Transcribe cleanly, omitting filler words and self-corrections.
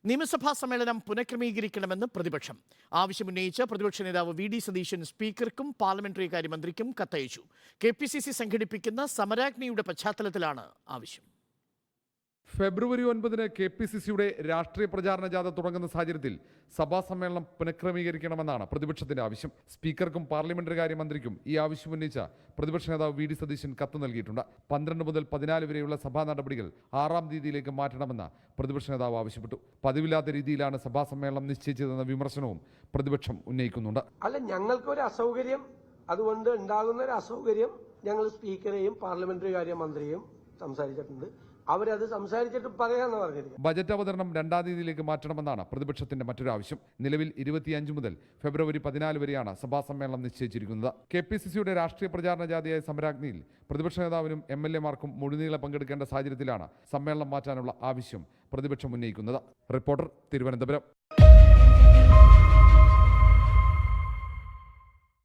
നിയമസഭാ സമ്മേളനം പുനഃക്രമീകരിക്കണമെന്ന് പ്രതിപക്ഷം. ആവശ്യമുന്നയിച്ച് പ്രതിപക്ഷ നേതാവ് വി ഡി സതീശൻ സ്പീക്കർക്കും പാർലമെന്ററി കാര്യമന്ത്രിക്കും കത്തയച്ചു. KPCC സംഘടിപ്പിക്കുന്ന സമരാഗ്നിയുടെ പശ്ചാത്തലത്തിലാണ് ആവശ്യം. ഫെബ്രുവരി 9-ന് KPCCയുടെ രാഷ്ട്രീയ പ്രചാരണ ജാഥ തുടങ്ങുന്ന സാഹചര്യത്തിൽ സഭാ സമ്മേളനം പുനഃക്രമീകരിക്കണമെന്നാണ് പ്രതിപക്ഷത്തിന്റെ ആവശ്യം. സ്പീക്കർക്കും പാർലമെന്ററി കാര്യമന്ത്രിക്കും ഈ ആവശ്യം ഉന്നയിച്ച പ്രതിപക്ഷ നേതാവ് വി ഡി സതീശൻ കത്ത് നൽകിയിട്ടുണ്ട്. 12 മുതൽ 14 വരെയുള്ള സഭാ നടപടികൾ 6-ാം തീയതിയിലേക്ക് മാറ്റണമെന്ന് പ്രതിപക്ഷ നേതാവ് ആവശ്യപ്പെട്ടു. പതിവില്ലാത്ത രീതിയിലാണ് സഭാ സമ്മേളനം നിശ്ചയിച്ചതെന്ന വിമർശനവും പ്രതിപക്ഷം ഉന്നയിക്കുന്നുണ്ട്. അല്ല, ഞങ്ങൾക്കൊരു അസൗകര്യം, അതുകൊണ്ട് ഉണ്ടാകുന്ന ഒരു അസൗകര്യം ഞങ്ങൾ സ്പീക്കറെയും പാർലമെന്ററി കാര്യമന്ത്രിയും സംസാരിച്ചിട്ടുണ്ട്. അവരത് സംസാരിച്ചിട്ട് പറയാന്ന് പറഞ്ഞിരിക്കും. ബജറ്റ് അവതരണം 2-ാം തീയതിയിലേക്ക് മാറ്റണമെന്നാണ് പ്രതിപക്ഷത്തിന്റെ മറ്റൊരു ആവശ്യം. നിലവിൽ 25 മുതൽ ഫെബ്രുവരി 14 വരെയാണ് സഭാ സമ്മേളനം നിശ്ചയിച്ചിരിക്കുന്നത്. KPCCയുടെ രാഷ്ട്രീയ പ്രചാരണ ജാഥയായ സമരാഗ്നിയിൽ പ്രതിപക്ഷ നേതാവിനും MLA-മാർക്കും മുഴുനീളെ പങ്കെടുക്കേണ്ട സാഹചര്യത്തിലാണ് സമ്മേളനം മാറ്റാനുള്ള ആവശ്യം പ്രതിപക്ഷം ഉന്നയിക്കുന്നത്. റിപ്പോർട്ടർ, തിരുവനന്തപുരം.